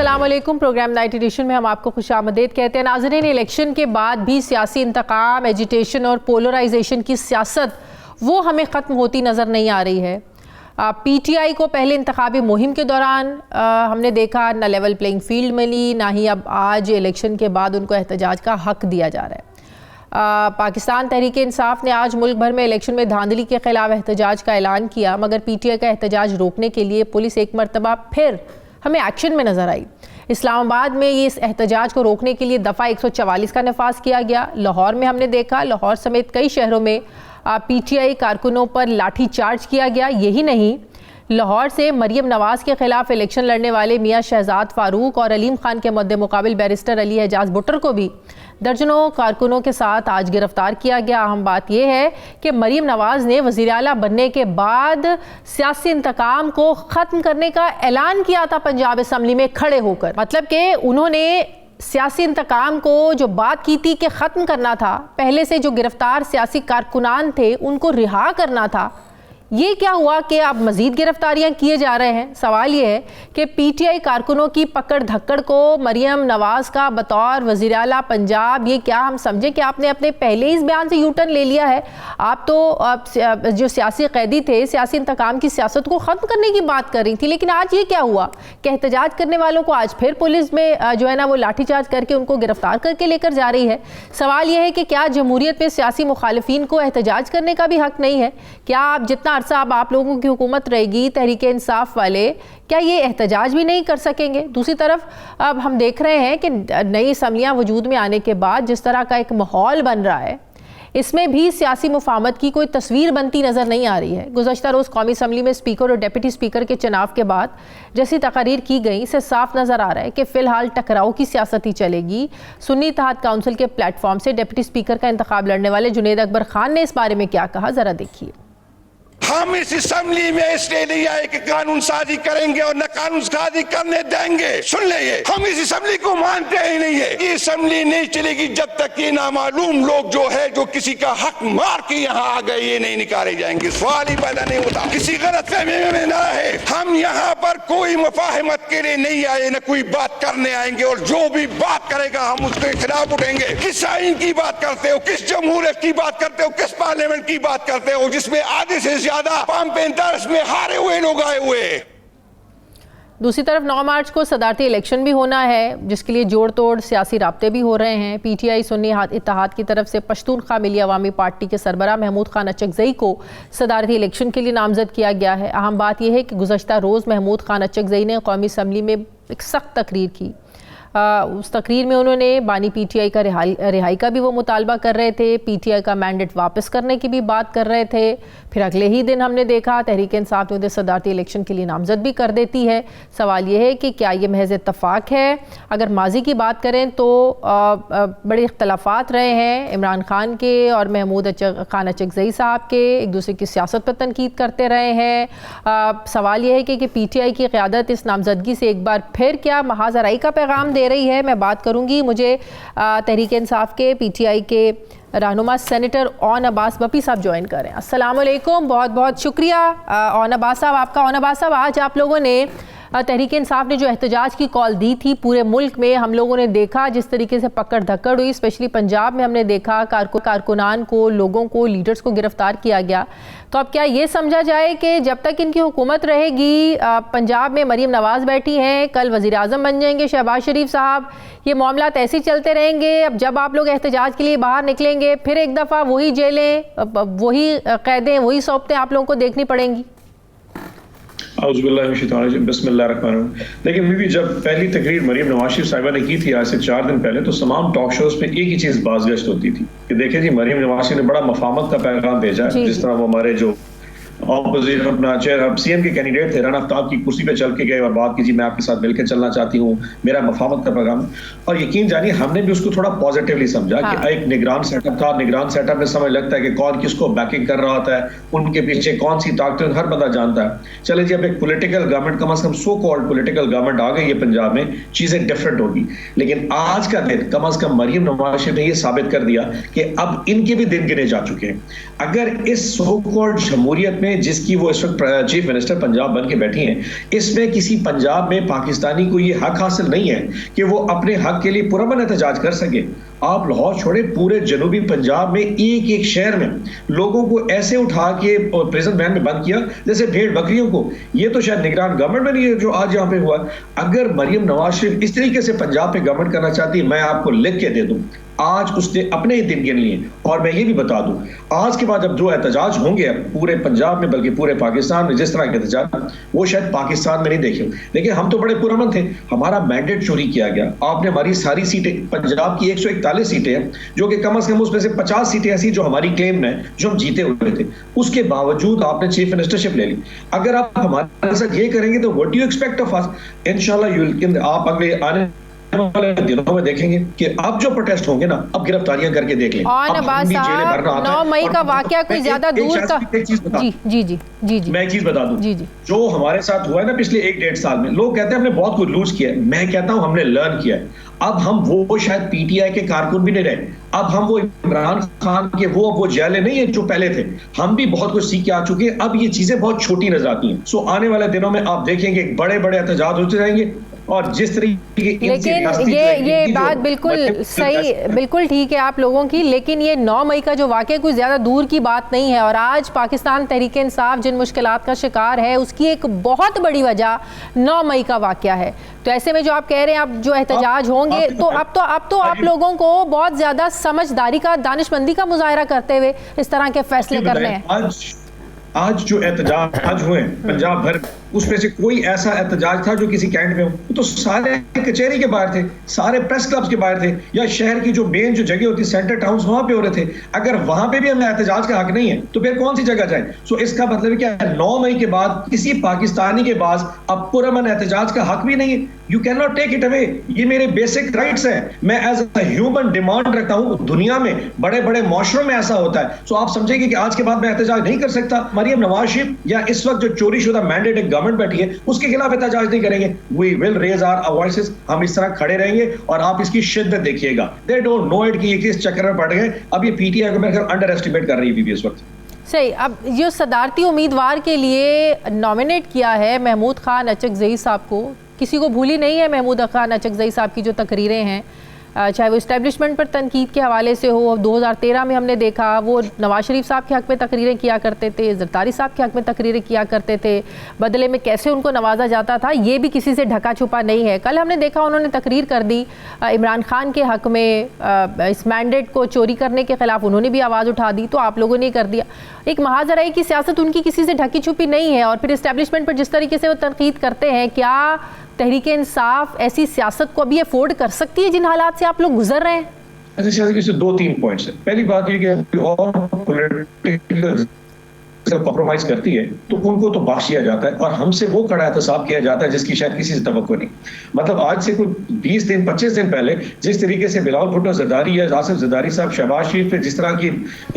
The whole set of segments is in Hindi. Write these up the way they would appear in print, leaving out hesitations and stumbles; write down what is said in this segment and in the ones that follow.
अस्सलामुअलैकुम। प्रोग्राम नाइट एडिशन में हम आपको खुशामदीद कहते हैं। नाज़रीन, इलेक्शन के बाद भी सियासी इंतकाम, एजिटेशन और पोलराइजेशन की सियासत वो हमें ख़त्म होती नज़र नहीं आ रही है। PTI को पहले इंतखाबी मुहिम के दौरान हमने देखा ना लेवल प्लेइंग फील्ड मिली, ना ही अब आज इलेक्शन के बाद उनको एहतजाज का हक दिया जा रहा है। पाकिस्तान तहरीक इंसाफ ने आज मुल्क भर में इलेक्शन में धांधली के खिलाफ एहतजाज का ऐलान किया, मगर PTI का एहतजाज रोकने के लिए पुलिस एक मरतबा फिर हमें एक्शन में नज़र आई। इस्लामाबाद में ये इस एहतजाज को रोकने के लिए दफ़ा 144 का नफाज किया गया। लाहौर में हमने देखा, लाहौर समेत कई शहरों में PTI कारकुनों पर लाठी चार्ज किया गया। यही नहीं, लाहौर से मरियम नवाज़ के खिलाफ इलेक्शन लड़ने वाले मियाँ शहजाद फारूक और अलीम खान के मद्दे मुकाबिल बैरिस्टर अली एजाज भुट्टर को भी दर्जनों कारकुनों के साथ आज गिरफ्तार किया गया। अहम बात यह है कि मरियम नवाज़ ने वज़ीर आला बनने के बाद सियासी इंतकाम को ख़त्म करने का ऐलान किया था पंजाब असम्बली में खड़े होकर। मतलब कि उन्होंने सियासी इंतकाम को जो बात की थी कि ख़त्म करना था, पहले से जो गिरफ्तार सियासी कारकुनान थे उनको रिहा करना था। ये क्या हुआ कि अब मज़ीद गिरफ्तारियां किए जा रहे हैं। सवाल ये है कि PTI कारकुनों की पकड़ धक्कड़ को मरियम नवाज़ का बतौर वज़ीर आला पंजाब, ये क्या हम समझें कि आपने अपने पहले इस बयान से यूटर्न ले लिया है? आप तो जो सियासी कैदी थे, सियासी इंतकाम की सियासत को ख़त्म करने की बात कर रही थी, लेकिन आज ये क्या हुआ कि एहतजाज करने वालों को आज फिर पुलिस में जो है ना वो लाठीचार्ज करके उनको गिरफ्तार करके लेकर जा रही है। सवाल यह है कि क्या जमहूरियत में सियासी मुखालिफिन को एहतजाज करने का भी हक नहीं है? क्या आप जितना अब आप लोगों की हुकूमत रहेगी तहरीक इंसाफ वाले, क्या ये एहतजाज भी नहीं कर सकेंगे? दूसरी तरफ अब हम देख रहे हैं कि नई असम्बलियाँ वजूद में आने के बाद जिस तरह का एक माहौल बन रहा है, इसमें भी सियासी मुफाहमत की कोई तस्वीर बनती नज़र नहीं आ रही है। गुज़श्ता रोज़ कौमी असम्बली में स्पीकर और डिप्टी स्पीकर के चुनाव के बाद जैसी तकरीर की गई, इससे साफ नज़र आ रहा है कि फ़िलहाल टकराव की सियासत ही चलेगी। सुन्नी इत्तेहाद काउंसिल के प्लेटफॉर्म से डिप्टी स्पीकर का इंतखाब लड़ने वाले जुनैद अकबर खान ने इस बारे में क्या कहा, ज़रा देखिए। हम इस असेंबली में इसलिए नहीं आए कि कानून साजी करेंगे और न कानून साजी करने देंगे। सुन ले, ये हम इस असेंबली को मानते ही नहीं है। ये असेंबली नहीं चलेगी जब तक ये नामालूम लोग जो है, जो किसी का हक मार के यहाँ आ गए, ये नहीं निकाले जाएंगे। सवाल ही पैदा नहीं होता। किसी गलतफहमी में ना है, हम यहाँ पर कोई मुफाहमत के लिए नहीं आए, न कोई बात करने आएंगे, और जो भी बात करेगा हम उसके खिलाफ उठेंगे। किस आइन की बात करते हो, किस जमहूरियत की बात करते हो, किस पार्लियामेंट की बात करते हो जिसमें आधे से ज्यादा में हारे हुए लोग आए हुए। दूसरी तरफ 9 मार्च को सदारती इलेक्शन भी होना है, जिसके लिए जोड़ तोड़ सियासी राब्ते भी हो रहे हैं। PTI सुन्नी इत्तेहाद की तरफ से पश्तूनख्वा मिली अवामी पार्टी के सरबराह महमूद खान अचकजई को सदारती इलेक्शन के लिए नामजद किया गया है। अहम बात यह है कि गुज़श्ता रोज़ महमूद खान अचकजई ने कौमी असम्बली में एक सख्त तकरीर की। उस तकरीर में उन्होंने बानी PTI का रिहाई का भी वो मुतालबा कर रहे थे, PTI का मैंडेट वापस करने की भी बात कर रहे थे। फिर अगले ही दिन हमने देखा तहरीक इंसाफ ने उन्हें सदारती इलेक्शन के लिए नामजद भी कर देती है। सवाल ये है कि क्या ये महज इत्तफाक है? अगर माजी की बात करें तो बड़े इख्तलाफात रहे हैं इमरान खान के और महमूद खान अचकजई साहब के, एक दूसरे की सियासत पर तनकीद करते रहे हैं। सवाल ये है कि PTI की क़यादत इस नामजदगी से एक बार फिर क्या महाजराई का पैगाम दे रही है? मैं बात करूंगी, मुझे तहरीक इंसाफ के PTI के रहनुमा सेनेटर ओन अब्बास बपी साहब ज्वाइन करें। अस्सलाम वालेकुम, बहुत बहुत शुक्रिया ओन अब्बास साहब आपका। ओन अब्बास साहब, आज आप लोगों ने तहरीक इंसाफ ने जो एहतजाज की कॉल दी थी, पूरे मुल्क में हम लोगों ने देखा जिस तरीके से पकड़ धक्कड़ हुई, स्पेशली पंजाब में हमने देखा कारकुनान को, लोगों को, लीडर्स को गिरफ्तार किया गया। तो अब क्या ये समझा जाए कि जब तक इनकी हुकूमत रहेगी, पंजाब में मरीम नवाज़ बैठी हैं, कल वज़ीर आज़म बन जाएंगे शहबाज शरीफ साहब, ये मामला ऐसे ही चलते रहेंगे? अब जब आप लोग एहतजाज के लिए बाहर निकलेंगे फिर एक दफ़ा वही जेलें, वही कैदें, वही सौबतें आप लोगों को देखनी पड़ेंगी? लेकिन बीबी, जब पहली तकरीर मरीम नवाज शरीफ साहिबा ने की थी आज से 4 दिन पहले, तो तमाम टॉक शोज पे एक ही चीज बाज़गश्त होती थी कि देखिए जी, मरीम नवाज शरीफ ने बड़ा मफाहमत का पैगाम भेजा है। जिस तरह वो हमारे जो ऑपोजिट अपना चेयर CM के कैंडिडेट थे, राना आफ्ताब की कुर्सी पे चल के गए और बात की, जी मैं आपके साथ मिलकर चलना चाहती हूँ, मेरा मफाहमत का पैगाम। और यकीन जानिए हमने भी उसको थोड़ा पॉजिटिवली समझा कि एक निगरान सेटअप था। निगरान सेटअप में समझ लगता है कि कौन किसको बैकिंग कर रहा होता है, उनके पीछे कौन सी ताकत, हर बंदा जानता है। चले जी, अब एक पॉलिटिकल गवर्नमेंट, कम से कम सो कॉल्ड पॉलिटिकल गवर्नमेंट आ गई है पंजाब में, चीजें डिफरेंट होगी। लेकिन आज का दिन कम से कम मरीम नवाज शरीफ ने यह साबित कर दिया कि अब इनके भी दिन गिने जा चुके हैं। अगर इस सो कॉल्ड जमहूरियत में में जिसकी वो इस वक्त चीफ मिनिस्टर पंजाब बन के बैठी हैं, इसमें किसी पंजाब में पाकिस्तानी को ये हक हासिल नहीं है कि वो अपने हक के लिए पुरअमन एहतजाज कर सके। आप लाहौर छोड़े, पूरे जनूबी पंजाब में एक एक शहर में लोगों को ऐसे उठा के प्रिजन वैन में बंद किया जैसे भेड़ बकरियों को। ये तो शायद निगरान गवर्नमेंट में नहीं है जो आज यहाँ पे हुआ। अगर मरियम नवाज शरीफ इस तरीके से पंजाब पे गवर्नमेंट करना चाहती है, मैं आपको लिख के दे दूं, आज उसने अपने ही दिन गिन लिए। और मैं ये भी बता दूं, आज के बाद जब जो एहतजाज होंगे पूरे पंजाब में बल्कि पूरे पाकिस्तान में, जिस तरह के एहतजाज वो शायद पाकिस्तान में नहीं देखे। लेकिन हम तो बड़े पुरअमन थे, हमारा मैंडेट चोरी किया गया। आपने हमारी सारी सीटें, पंजाब की 141 सीटें हैं जो कि कम से कम उसमें से 50 सीटें ऐसी जो हमारी क्लेम है, जो हम जीते हुए थे, उसके बावजूद आपने चीफ मिनिस्टरशिप ले ली। अगर आप हमारे साथ ये करेंगे तो what do you expect of us? इंशाल्लाह आप अगले आने वाले दिनों में देखेंगे कि अब जो प्रोटेस्ट होंगे ना, अब गिरफ्तारियां करके देख लें। और नवाज साहब 9 मई का वाकया कोई ज्यादा दूर का जी मैं एक चीज बता दूं, जी जो हमारे साथ हुआ है ना पिछले 1-1.5 साल में, लोग कहते हैं हमने बहुत कुछ लूज किया है, मैं कहता हूं हमने लर्न किया है। अब हम वो शायद पीटीआई के कारकुन भी नहीं रहे, अब हम वो इमरान खान के वो जैले नहीं है जो पहले थे। हम भी बहुत कुछ सीख के आ चुके हैं, अब ये चीजें बहुत छोटी नजर आती हैं। सो आने वाले दिनों में आप देखेंगे बड़े बड़े एहतजाज होते रहेंगे और जिस तरीके की, लेकिन ये बात बिल्कुल सही, बिल्कुल ठीक है आप लोगों की, लेकिन ये 9 मई का जो वाक़या कोई ज़्यादा दूर की बात नहीं है। और आज पाकिस्तान तहरीक इंसाफ जिन मुश्किलात का शिकार है, उसकी एक बहुत बड़ी वजह 9 मई का वाक़या है। तो ऐसे में जो आप कह रहे हैं अब जो एहतजाज होंगे, तो अब तो आप लोगों को बहुत ज़्यादा समझदारी का, दानिशमंदी का मुजाहरा करते हुए इस तरह के फैसले करने हैं। आज जो एहतजाज हुए पंजाब भर, उसमें से कोई ऐसा एहतजाज था जो किसी कैंट में हो? तो सारे कचहरी के बाहर थे, सारे प्रेस क्लब्स के बाहर थे, या शहर की जो मेन जो जगह होती सेंटर टाउन्स, वहां पे हो रहे थे। अगर वहां पे भी हमें एहतजाज का हक नहीं है तो फिर कौन सी जगह जाए? सो इसका मतलब है क्या 9 मई के बाद किसी पाकिस्तानी के पास अब पुरअमन एहतजाज का हक भी नहीं है। You can not take it away. ये मेरे बेसिक राइट्स हैं, मैं एज अ ह्यूमन डिमांड रखता हूं। दुनिया में बड़े बड़े माशरों में ऐसा होता है। सो आप समझेंगे कि आज के बाद मैं एहतजाज नहीं कर सकता। मरियम नवाज शरीफ या इस वक्त जो चोरी शुदा मैंडेट एक गवर्नमेंट बैठी है, उसके खिलाफ एहतजाज नहीं करेंगे। We will raise our voices. हम इस तरह खड़े रहेंगे और आप इसकी शिद्दत देखिएगा। दे डोंट नो इट कि ये किस चक्कर में पड़ गए। अब ये पीटीआई को मेरे ख्याल अंडर एस्टिमेट कर रही है बीबी इस वक्त। सही। अब जो सदारती उम्मीदवार के लिए नॉमिनेट किया है महमूद खान अचकजई साहब को, किसी को भूली नहीं है महमूद खान अचकजई साहब की जो तकरीरें हैं, चाहे वो इस्टेब्लिशमेंट पर तनकीद के हवाले से हो। 2013 में हमने देखा वो नवाज शरीफ साहब के हक़ में तकरीरें किया करते थे, ज़रदारी साहब के हक़ में तकरीरें किया करते थे, बदले में कैसे उनको नवाजा जाता था ये भी किसी से ढका छुपा नहीं है। कल हमने देखा उन्होंने तकरीर कर दी इमरान खान के हक़ में, इस मैंडेट को चोरी करने के ख़िलाफ़ उन्होंने भी आवाज़ उठा दी, तो आप लोगों ने कर दिया। एक महाजराई की सियासत उनकी किसी से ढकी छुपी नहीं है। और फिर इस्टेब्लिशमेंट पर जिस तरीके से वो तनकीद करते हैं, क्या तहरीक इंसाफ ऐसी सियासत को अभी अफोर्ड कर सकती है जिन हालात से आप लोग गुजर रहे हैं? ऐसी सियासत के 2-3 पॉइंट्स है। पहली बात ये कि और पॉलिटिकल कॉम्प्रोमाइज करती है तो उनको तो बख्शिया जाता है और हमसे वो कड़ा एहतसाब किया जाता है जिसकी शायद किसी से तवक्को नहीं। मतलब आज से कोई 20 दिन 25 दिन पहले जिस तरीके से बिलावल भुट्टो जरदारी या आसिफ जरदारी साहब शहबाज शरीफ पे जिस तरह की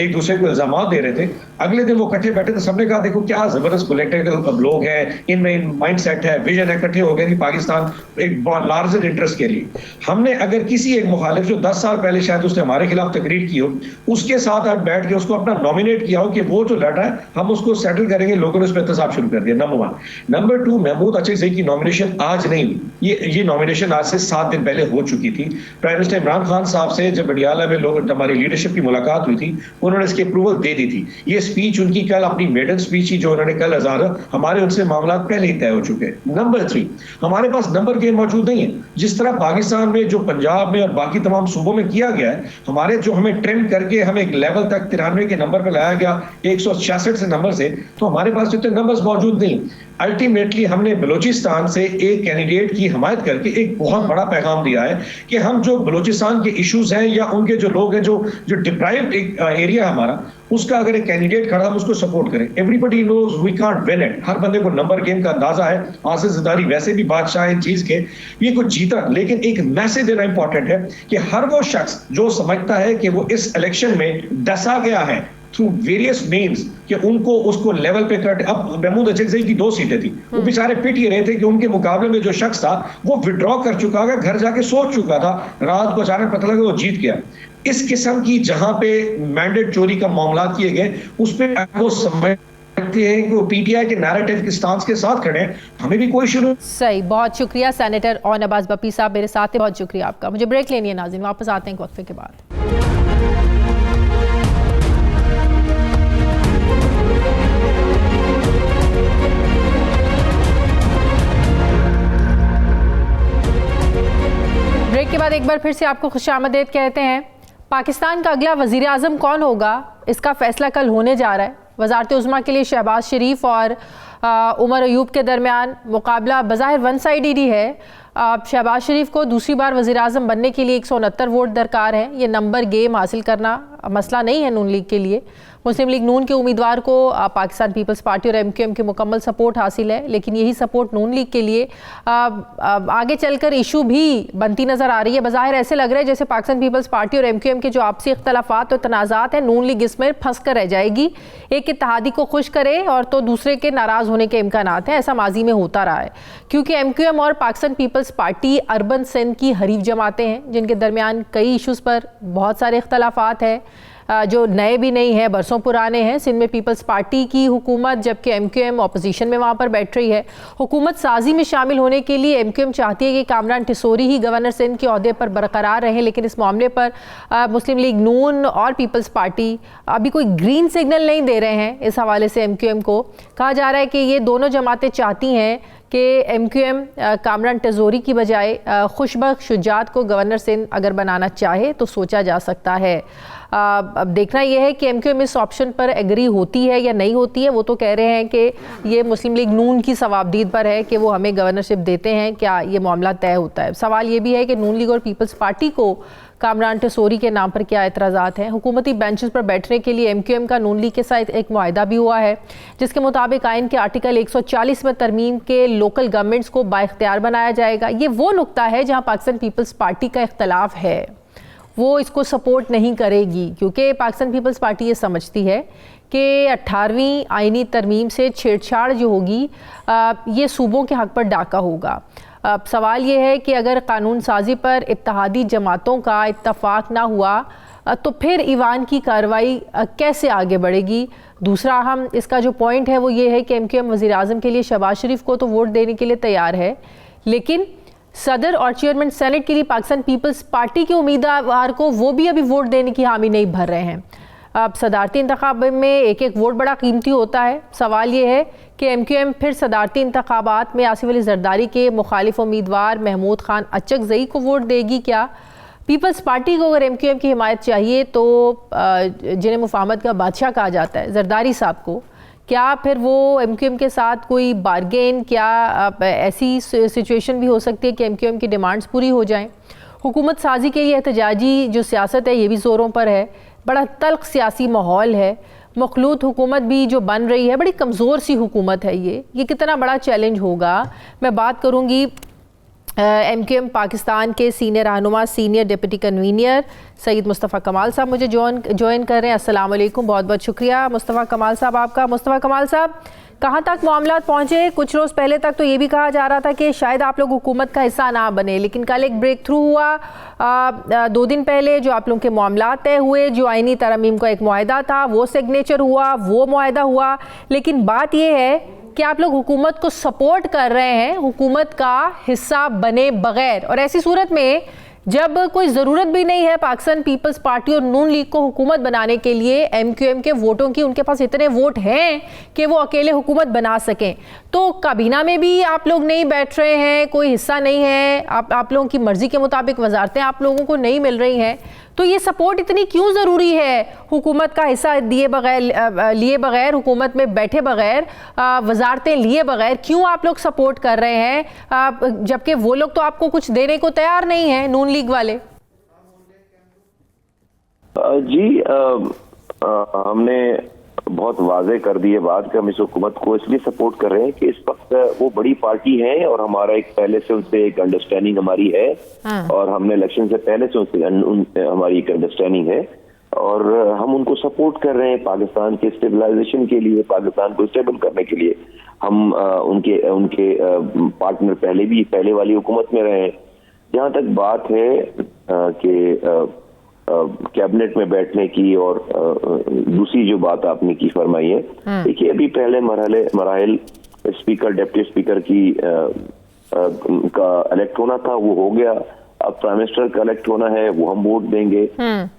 एक दूसरे को इल्जाम दे रहे थे, अगले दिन वो इकट्ठे बैठे तो सबने कहा देखो क्या जबरदस्त पॉलिटिकल लोग हैं, इनमें माइंड सेट है, विजन है, इकट्ठे हो गए थी पाकिस्तान एक लार्जर इंटरेस्ट के लिए। हमने अगर किसी एक मुखालिफ जो 10 साल पहले शायद उसने हमारे खिलाफ तकरीर की हो, उसके साथ आज बैठ के उसको अपना नॉमिनेट किया हो कि वो जो लड़ रहा है हम उसको सेटल करेंगे, लोगों ने उस पर एहतसाब शुरू कर दिया। नंबर 1। नंबर 2, महमूद अचकजई की नॉमिनेशन आज नहीं हुई, ये नॉमिनेशन आज से 7 दिन पहले हो चुकी थी। प्राइम मिनिस्टर इमरान खान साहब से जब बडियाला में लोग हमारी लीडरशिप की मुलाकात हुई थी, उन्होंने इसकी अप्रूवल दे दी थी। ये स्पीच उनकी कल अपनी मेडन स्पीच ही जो उन्होंने कल हज़ार, हमारे उनसे मामला पहले ही तय हो चुके हैं। नंबर 3, हमारे पास नंबर गेम मौजूद नहीं है। जिस तरह पाकिस्तान में जो पंजाब में और बाकी तमाम सूबों में किया गया है, हमारे जो हमें ट्रिम करके हमें एक लेवल तक 93 के नंबर पर लाया गया 166 से नंबर से, तो हमारे पास इतने नंबर्स मौजूद नहीं। अल्टीमेटली हमने बलूचिस्तान से एक कैंडिडेट की हिमायत करके एक बहुत बड़ा पैगाम दिया है कि हम जो बलूचिस्तान के इश्यूज हैं या उनके जो लोग हैं जो डिप्राइव्ड एरिया है हमारा, उसका अगर एक कैंडिडेट खड़ा हम उसको सपोर्ट करें। Everybody knows we can't win it. हर बंदे को नंबर गेम का अंदाजा है। आसिफ जरदारी वैसे भी बादशाह है चीज के, ये कुछ जीता, लेकिन एक मैसेज देना इंपॉर्टेंट है कि हर वो शख्स जो समझता है कि वो इस इलेक्शन में डसा गया है थ्रू वेरियस मीन्स कि उनको उसको लेवल पे कट। अब महमूद अचकजई की 2 सीटें थी, वो बेचारे पिट ही रहे थे कि उनके मुकाबले में जो शख्स था वो विड्रॉ कर चुका था, घर जाके सोच चुका था, रात को अचानक पता लगा वो जीत गया। इस किस्म की जहां पे मैंडेट चोरी का मामला किए गए उस पर वो समझ है कि वो पीटीआई के नैरेटिव के स्टांस के साथ खड़े हैं, हमें भी कोई शुरू। सही, बहुत शुक्रिया सेनेटर और नवाज बपी साहब मेरे साथ थे, बहुत शुक्रिया आपका। मुझे ब्रेक लेनी है नाज़रीन, वापस आते हैं एक वक्फे के बाद। ब्रेक के बाद एक बार फिर से आपको खुशामदीद कहते हैं। पाकिस्तान का अगला वज़ीर आज़म कौन होगा, इसका फैसला कल होने जा रहा है। वज़ारत उज़्मा के लिए शहबाज शरीफ और उमर अयूब के दरमियान मुकाबला बज़ाहिर वन साइडेड ही है। शहबाज शरीफ को दूसरी बार वज़ीर आज़म बनने के लिए 169 वोट दरकार है। ये नंबर गेम हासिल करना मसला नहीं है नून लीग के लिए। मुस्लिम लीग नून के उम्मीदवार को पाकिस्तान पीपल्स पार्टी और MQM की मुकम्मल सपोर्ट हासिल है, लेकिन यही सपोर्ट नून लीग के लिए आगे चलकर इशू भी बनती नज़र आ रही है। बज़ाहिर ऐसे लग रहा है जैसे पाकिस्तान पीपल्स पार्टी और MQM के जो आपसी इख्तलाफात और तनाज़ात हैं, नून लीग इसमें फंस कर रह जाएगी। एक इत्तेहादी को खुश करे और तो दूसरे के नाराज़ होने के इम्कानात हैं। ऐसा माजी में होता रहा है, क्योंकि MQM और Pakistan Peoples Party urban Sindh की हरीफ जमातें हैं, जिनके दरमियान कई इशूज़ पर बहुत सारे इख्तलाफात हैं, जो नए भी नहीं है, बरसों पुराने हैं। सिंध में पीपल्स पार्टी की हुकूमत, जबकि MQM अपोजिशन में वहाँ पर बैठ रही है। हुकूमत साजी में शामिल होने के लिए MQM चाहती है कि कामरान टिसोरी ही गवर्नर सिंध के ओहदे पर बरकरार रहें, लेकिन इस मामले पर मुस्लिम लीग नून और पीपल्स पार्टी अभी कोई ग्रीन सिग्नल नहीं दे रहे हैं। इस हवाले से MQM को कहा जा रहा है कि ये दोनों जमातें चाहती हैं कि MQM कामरान टिसोरी की बजाय खुशबख्श शुजात को गवर्नर सिंध अगर बनाना चाहे तो सोचा जा सकता है। अब देखना यह है कि MQM इस ऑप्शन पर एग्री होती है या नहीं होती है। वो तो कह रहे हैं कि ये मुस्लिम लीग नून की सवाबदीद पर है कि वो हमें गवर्नरशिप देते हैं, क्या ये मामला तय होता है। सवाल ये भी है कि नून लीग और पीपल्स पार्टी को कामरान टिसोरी के नाम पर क्या एतराज़ात हैं। हुकूमती बेंचेस पर बैठने के लिए MQM का नून लीग के साथ एक मुआहदा भी हुआ है, जिसके मुताबिक आइन के आर्टिकल 140 में तरमीम के लोकल गवर्नमेंट्स को बाइख्तियार बनाया जाएगा। ये वो नुक्ता है जहाँ पाकिस्तान पीपल्स पार्टी का इख्तलाफ है, वो इसको सपोर्ट नहीं करेगी, क्योंकि पाकिस्तान पीपल्स पार्टी ये समझती है कि 18वीं आइनी तरमीम से छेड़छाड़ जो होगी ये सूबों के हक़ पर डाका होगा। अब सवाल ये है कि अगर कानून साजी पर इत्तेहादी जमातों का इत्तफाक ना हुआ तो फिर ईवान की कार्रवाई कैसे आगे बढ़ेगी। दूसरा अहम इसका जो पॉइंट है वो ये है कि MQM वज़ीर आज़म के लिए शहबाज शरीफ को तो वोट देने के लिए तैयार है, लेकिन सदर और चेयरमैन सेनेट के लिए पाकिस्तान पीपल्स पार्टी के उम्मीदवार को वो भी अभी वोट देने की हामी नहीं भर रहे हैं। अब सदारती इंतखाब में एक एक वोट बड़ा कीमती होता है। सवाल ये है कि MQM फिर सदारती इंतखाबात में आसिफ अली जरदारी के मुखालिफ उम्मीदवार महमूद खान अचकज़ई को वोट देगी क्या। पीपल्स पार्टी को अगर MQM की हिमायत चाहिए तो जिन्हें मुफाहमत का बादशाह कहा जाता है जरदारी साहब को, क्या फिर वो MQM के साथ कोई बारगेन, क्या ऐसी सिचुएशन भी हो सकती है कि MQM की डिमांड्स पूरी हो जाएं। हुकूमत साजी के लिए एहतजाजी जो सियासत है ये भी ज़ोरों पर है। बड़ा तल्ख सियासी माहौल है। मखलूत हुकूमत भी जो बन रही है, बड़ी कमज़ोर सी हुकूमत है। ये कितना बड़ा चैलेंज होगा। मैं बात करूँगी MQM पाकिस्तान के सीनियर रहनुमा, senior deputy convener Saeed Mustafa Kamal sahab मुझे ज्वाइन कर रहे हैं। अस्सलाम वालेकुम, बहुत बहुत शुक्रिया मुस्तफ़ा कमाल साहब आपका। मुस्तफ़ा कमाल साहब, कहाँ तक मामला पहुँचे? कुछ रोज़ पहले तक तो ये भी कहा जा रहा था कि शायद आप लोग हुकूमत का हिस्सा ना बने, लेकिन कल एक ब्रेक थ्रू हुआ। 2 दिन पहले जो आप लोगों के मामला तय हुए, जो आइनी तरमीम का एक मुआहदा था वो सिग्नेचर हुआ, वो मुआहदा हुआ। लेकिन बात यह है कि आप लोग हुकूमत को सपोर्ट कर रहे हैं हुकूमत का हिस्सा बने बगैर, और ऐसी सूरत में जब कोई ज़रूरत भी नहीं है पाकिस्तान पीपल्स पार्टी और नून लीग को हुकूमत बनाने के लिए MQM के वोटों की, उनके पास इतने वोट हैं कि वो अकेले हुकूमत बना सकें, तो काबीना में भी आप लोग नहीं बैठ रहे हैं, कोई हिस्सा नहीं है, आप लोगों की मर्ज़ी के मुताबिक वजारतें आप लोगों को नहीं मिल रही हैं, तो ये सपोर्ट इतनी क्यों ज़रूरी है? हुकूमत का हिस्सा लिए बगैर, हुकूमत में बैठे बगैर, वजारतें लिए बगैर क्यों आप लोग सपोर्ट कर रहे हैं, जबकि वो लोग तो आपको कुछ देने को तैयार नहीं है, नून लीग वाले? जी हमने बहुत वाज़े कर दी है बात कि हम इस हुकूमत को इसलिए सपोर्ट कर रहे हैं कि इस वक्त वो बड़ी पार्टी है और हमारा एक पहले से उनसे एक अंडरस्टैंडिंग हमारी है। और हमने इलेक्शन से पहले से उनसे हमारी एक अंडरस्टैंडिंग है और हम उनको सपोर्ट कर रहे हैं पाकिस्तान के स्टेबलाइजेशन के लिए, पाकिस्तान को स्टेबल करने के लिए। हम उनके पार्टनर पहले वाली हुकूमत में रहे। जहाँ तक बात है कि कैबिनेट में बैठने की और दूसरी जो बात आपने की फरमाई है, देखिए अभी पहले मराहल स्पीकर डिप्टी स्पीकर की का इलेक्ट होना था, वो हो गया। अब प्राइम मिनिस्टर का इलेक्ट होना है, वो हम वोट देंगे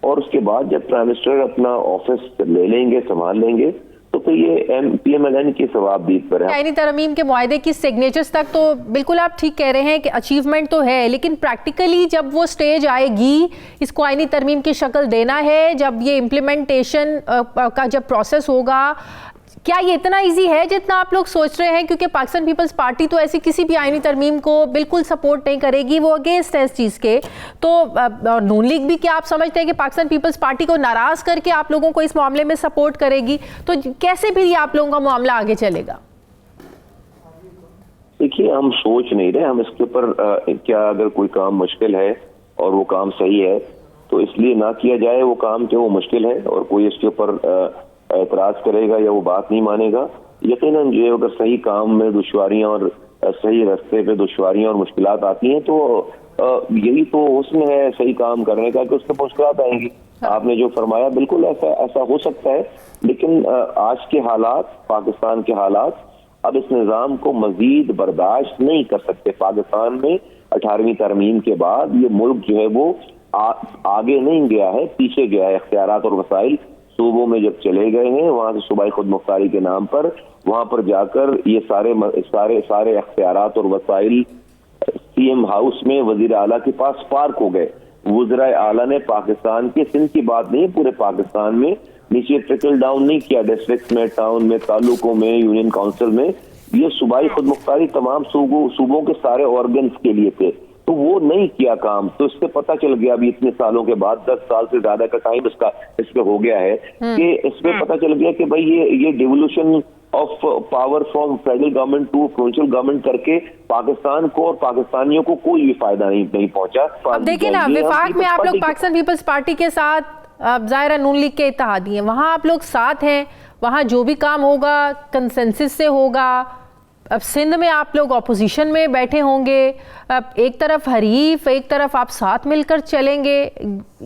और उसके बाद जब प्राइम मिनिस्टर अपना ऑफिस ले लेंगे, संभाल लेंगे, तो फिर ये PMLN की सवाबदीद पर है। आईनी तरमीम के मुआहदे की सिग्नेचर्स तक तो बिल्कुल आप ठीक कह रहे हैं कि अचीवमेंट तो है, लेकिन प्रैक्टिकली जब वो स्टेज आएगी, इसको आईनी तरमीम की शक्ल देना है, जब ये इम्प्लीमेंटेशन का जब प्रोसेस होगा, क्या ये इतना इजी है जितना आप लोग सोच रहे हैं? क्योंकि पाकिस्तान पीपल्स पार्टी तो ऐसी किसी भी आईनी तरमीम को बिल्कुल सपोर्ट नहीं करेगी, वो अगेंस्ट है इस चीज़ के। तो नून लीग भी क्या आप समझते हैं कि पाकिस्तान पीपल्स पार्टी को नाराज़ करके आप लोगों को इस मामले में सपोर्ट करेगी? तो कैसे भी ये आप लोगों का मामला आगे चलेगा? देखिए, हम सोच नहीं रहे, हम इसके ऊपर क्या अगर कोई काम मुश्किल है और वो काम सही है तो इसलिए ना किया जाए वो काम कि वो मुश्किल है और कोई इसके ऊपर एतराज करेगा या वो बात नहीं मानेगा। यकीनन जो अगर सही काम में दुश्वारियां और सही रास्ते पे दुश्वारियां और मुश्किलात आती हैं तो यही तो हुस्न है सही काम करने का कि उसमें मुश्किलात आएंगी। आपने जो फरमाया बिल्कुल ऐसा हो सकता है, लेकिन आज के हालात, पाकिस्तान के हालात अब इस निज़ाम को मजीद बर्दाश्त नहीं कर सकते। पाकिस्तान में 18वीं तरमीम के बाद ये मुल्क जो है वो आगे नहीं गया है, पीछे गया है। इख्तियारात और वसाइल सूबों में जब चले गए हैं, वहां से सूबाई खुद मुख्तारी के नाम पर वहां पर जाकर ये सारे इख्तियारात और वसाइल CM हाउस में वजीर आला के पास पार्क हो गए। वज़ीर आला ने पाकिस्तान के, सिंध की बात नहीं, पूरे पाकिस्तान में नीचे ट्रिकल डाउन नहीं किया, डिस्ट्रिक्ट में, टाउन में, तालुकों में, यूनियन काउंसिल में। ये सूबाई खुद मुख्तारी तमाम सूबों के सारे ऑर्गन्स के लिए थे, तो वो नहीं किया काम। तो इससे पता चल गया अभी इतने सालों के बाद, 10 साल से ज्यादा का टाइम इसमें हो गया है कि इसमें पता चल गया कि भाई ये devolution of power from federal government to provincial government करके पाकिस्तान को और पाकिस्तानियों को कोई भी फायदा नहीं पहुंचा। अब देखिए ना, विफाक में आप लोग पाकिस्तान पीपल्स पार्टी के साथ, ज़ाहिर नून लीग के इत्तेहादी हैं, वहाँ आप लोग साथ हैं, वहाँ जो भी काम होगा कंसेंसस से होगा। अब सिंध में आप लोग अपोजिशन में बैठे होंगे, अब एक तरफ हरीफ, एक तरफ आप साथ मिलकर चलेंगे,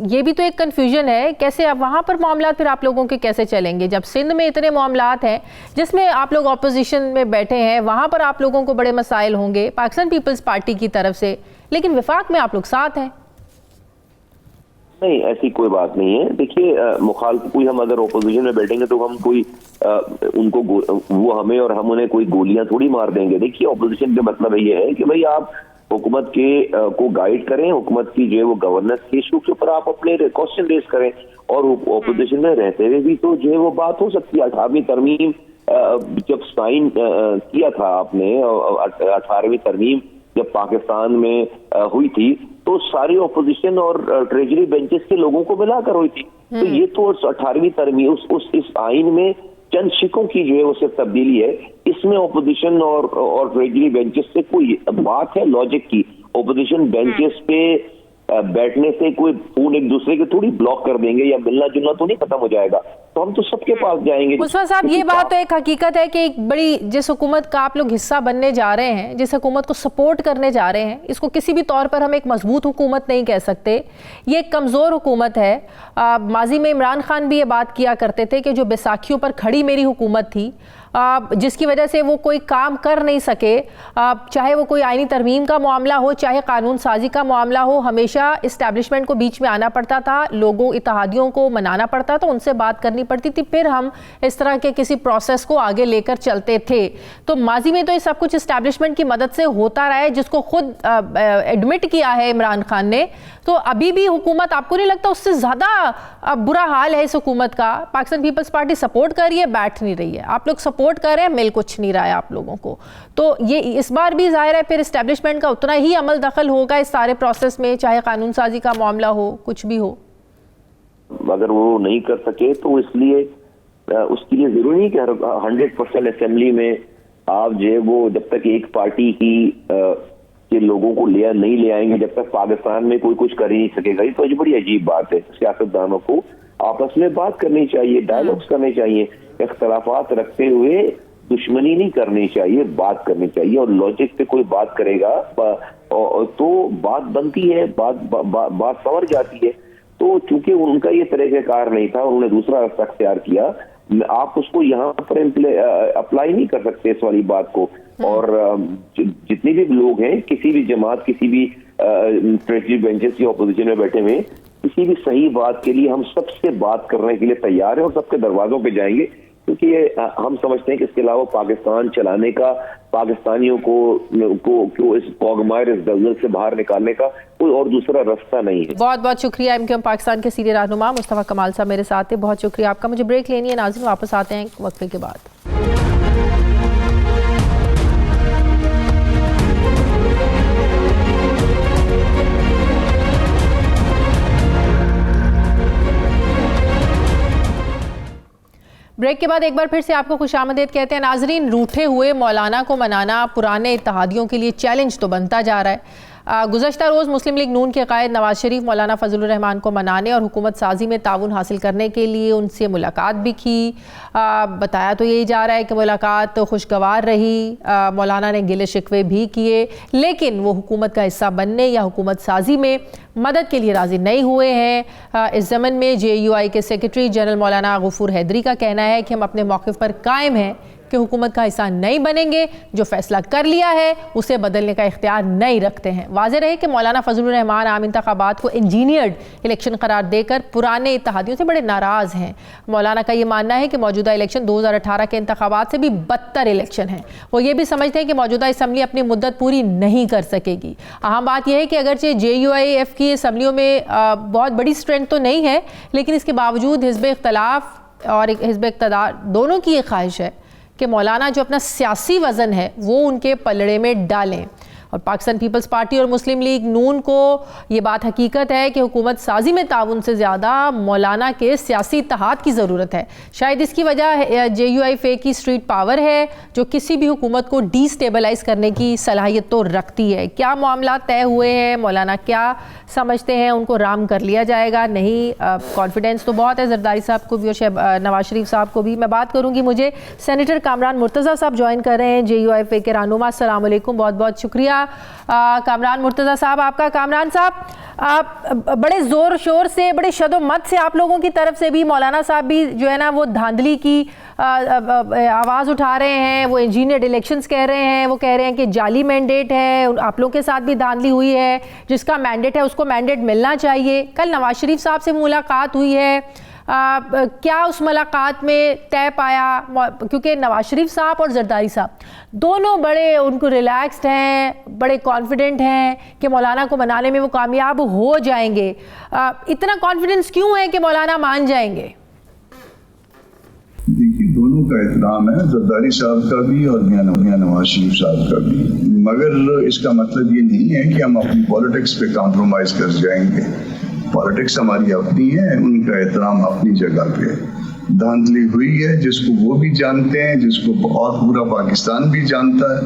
ये भी तो एक कन्फ्यूजन है। कैसे अब वहाँ पर मामला फिर आप लोगों के कैसे चलेंगे जब सिंध में इतने मामलात हैं जिसमें आप लोग अपोजिशन में बैठे हैं, वहाँ पर आप लोगों को बड़े मसाइल होंगे पाकिस्तान पीपल्स पार्टी की तरफ से, लेकिन विफाक में आप लोग साथ हैं? नहीं, ऐसी कोई बात नहीं है। देखिए, कोई हम अगर ओपोजिशन में बैठेंगे तो हम कोई उनको वो हमें और हम उन्हें कोई गोलियां थोड़ी मार देंगे। देखिए, ओपोजिशन का मतलब ये है कि भाई आप हुकूमत के को गाइड करें, हुकूमत की जो है वो गवर्नेंस के इशू के ऊपर आप अपने क्वेश्चन रेज करें, और ओपोजिशन में रहते हुए भी तो जो है वो बात हो सकती है। 18वीं तरमीम जब साइन किया था आपने, 18वीं तरमीम जब पाकिस्तान में हुई थी तो सारी ओपोजिशन और ट्रेजरी बेंचेस के लोगों को मिलाकर हुई थी। तो ये तो 18वीं तरमीम इस आइन में चंद शिकों की जो है वो सिर्फ तब्दीली है। इसमें ओपोजिशन और ट्रेजरी बेंचेस से कोई बात है लॉजिक की। ओपोजिशन बेंचेस पे बैठने से कोई फोन एक दूसरे के थोड़ी ब्लॉक कर देंगे या मिलना जुलना तो नहीं खत्म हो जाएगा, तो हम तो सबके पास जाएंगे। मुस्तफा साहब, ये बात तो एक हकीकत है कि एक बड़ी जिस हुकूमत का आप लोग हिस्सा बनने जा रहे हैं, जिस हुकूमत को सपोर्ट करने जा रहे हैं, इसको किसी भी तौर पर हम एक मजबूत हुकूमत नहीं कह सकते, ये एक कमज़ोर हुकूमत है। माजी में इमरान खान भी ये बात किया करते थे कि जो बैसाखियों पर खड़ी मेरी हुकूमत थी, जिसकी वजह से वो कोई काम कर नहीं सके, चाहे वो कोई आईनी तरमीम का मामला हो, चाहे कानून साजी का मामला हो, हमेशा इस्टेब्लिशमेंट को बीच में आना पड़ता था, लोगों इत्तेहादियों को मनाना पड़ता था, उनसे बात करनी पड़ती थी, फिर हम इस तरह के किसी प्रोसेस को आगे लेकर चलते थे। तो माजी में तो ये सब कुछ इस्टेब्लिशमेंट की मदद से होता रहा है, जिसको खुद एडमिट किया है इमरान खान ने। तो अभी भी हुकूमत, आपको नहीं लगता उससे ज़्यादा बुरा हाल है इस हुकूमत का? पाकिस्तान पीपल्स पार्टी सपोर्ट कर रही है, बैठ नहीं रही है, आप लोग सपोर्ट कर रहे हैं, मिल कुछ नहीं रहा है आप लोगों को। तो ये इस बार भी जाहिर है फिर इस्टेब्लिशमेंट का उतना ही अमल दखल होगा इस सारे प्रोसेस में, चाहे कानून साजी का मामला हो, कुछ भी हो। अगर वो नहीं कर सके तो इसलिए उसके लिए जरूरी नहीं कि 100% असेंबली में आप जो है वो जब तक एक पार्टी की के लोगों को नहीं ले आएंगे, जब तक पाकिस्तान में कोई कुछ कर ही नहीं सकेगा। ये तो बड़ी अजीब बात है। सियासतदानों को आपस में बात करनी चाहिए, डायलॉग्स करने चाहिए, इख्तलाफात रखते हुए दुश्मनी नहीं करनी चाहिए, बात करनी चाहिए। और लॉजिक पे कोई बात करेगा तो बात बनती है, बात संवर जाती है। तो चूंकि उनका ये तरीक़ाकार नहीं था, उन्होंने दूसरा रास्ता अख्तियार किया, आप उसको यहाँ पर अप्लाई नहीं कर सकते इस वाली बात को। और जितने भी लोग हैं, किसी भी जमात, किसी भी ट्रेजरी बेंचेस या अपोजिशन में बैठे हुए, किसी भी सही बात के लिए हम सबसे बात करने के लिए तैयार हैं और सबके दरवाजों पे जाएंगे, क्योंकि हम समझते हैं कि इसके अलावा पाकिस्तान चलाने का, पाकिस्तानियों को इस कॉगमायर, इस दलदल से बाहर निकालने का कोई और दूसरा रास्ता नहीं है। बहुत बहुत शुक्रिया। MQM पाकिस्तान के सीनियर रहनुमा मुस्तफ़ा कमाल साहब मेरे साथ थे, बहुत शुक्रिया आपका। मुझे ब्रेक लेनी है नाज़रीन, वापस आते हैं वक्फे के बाद। ब्रेक के बाद एक बार फिर से आपको खुशामदीद कहते हैं नाजरीन। रूठे हुए मौलाना को मनाना पुराने इत्तेहादियों के लिए चैलेंज तो बनता जा रहा है। गुज़श्ता रोज़ मुस्लिम लीग नून के कायद नवाज शरीफ मौलाना फजलुर रहमान को मनाने और हुकूमत साजी में ताउन हासिल करने के लिए उनसे मुलाकात भी की। बताया तो यही जा रहा है कि मुलाकात तो खुशगवार रही, मौलाना ने गिले शिकवे भी किए, लेकिन वो हुकूमत का हिस्सा बनने या हुकूमत साजी में मदद के लिए राज़ी नहीं हुए हैं। इस ज़मन में JUI के सेक्रेटरी जनरल मौलाना गफूर हैदरी का कहना है कि हम अपने मौक़िफ़ पर कायम हैं कि हुकूमत का हिस्सा नहीं बनेंगे, जो फैसला कर लिया है उसे बदलने का इख्तियार नहीं रखते हैं। वाज़ेह रहे कि मौलाना फजलुर रहमान आम इंतखाबात को इंजीनियर्ड इलेक्शन करार देकर पुराने इत्तेहादियों से बड़े नाराज़ हैं। मौलाना का ये मानना है कि मौजूदा इलेक्शन 2018 के इंतखाबात से भी बदतर इलेक्शन है। वो ये भी समझते हैं कि मौजूदा असम्बली अपनी मुद्दत पूरी नहीं कर सकेगी। अहम बात यह है कि अगरचे JUIF की असम्बलियों में बहुत बड़ी स्ट्रेंथ तो नहीं है, लेकिन इसके बावजूद हिज़्ब इख्तलाफ और हिज़्ब इक़्तिदार दोनों की ये ख्वाहिश है कि मौलाना जो अपना सियासी वज़न है वो उनके पलड़े में डालें। और पाकिस्तान पीपल्स पार्टी और मुस्लिम लीग नून को ये बात हकीकत है कि हुकूमत साजी में ताउन से ज़्यादा मौलाना के सियासी इत्तेहाद की ज़रूरत है। शायद इसकी वजह JUIF की स्ट्रीट पावर है, जो किसी भी हुकूमत को डिस्टेबलाइज़ करने की सलाहियत तो रखती है। क्या मामला तय हुए हैं, मौलाना क्या समझते हैं, उनको राम कर लिया जाएगा नहीं? कॉन्फिडेंस तो बहुत है जरदारी साहब को भी और नवाज शरीफ साहब को भी। मैं बात करूँगी, मुझे सेनेटर कामरान मुर्तज़ा साहब ज्वाइन कर रहे हैं, JUIF के रहनुमा। अस्सलाम वालेकुम, बहुत बहुत शुक्रिया कामरान मुर्तज़ा साहब आपका। कामरान साहब, आप बड़े ज़ोर शोर से, बड़े शदोमत से आप लोगों की तरफ से भी, मौलाना साहब भी जो है ना वो धांधली की आवाज़ उठा रहे हैं, वो इंजीनियर्ड इलेक्शंस कह रहे हैं, वो कह रहे हैं कि जाली मैंडेट है, आप लोगों के साथ भी धांधली हुई है, जिसका मैंडेट है उसको मैंडेट मिलना चाहिए। कल नवाज शरीफ साहब से मुलाकात हुई है, क्या उस मुलाकात में तय पाया? क्योंकि नवाज शरीफ साहब और जरदारी साहब दोनों बड़े उनको रिलैक्स्ड हैं, बड़े कॉन्फिडेंट हैं कि मौलाना को मनाने में वो कामयाब हो जाएंगे। इतना कॉन्फिडेंस क्यों है कि मौलाना मान जाएंगे? देखिए, दोनों का एहतराम है, जरदारी साहब का भी और मियां नवाज शरीफ साहब का भी, मगर इसका मतलब ये नहीं है कि हम अपनी पॉलिटिक्स पे कॉम्प्रोमाइज़ कर जाएंगे। पॉलिटिक्स हमारी अपनी है, उनका एहतराम अपनी जगह पे है। धांधली हुई है जिसको वो भी जानते हैं, जिसको और पूरा पाकिस्तान भी जानता है।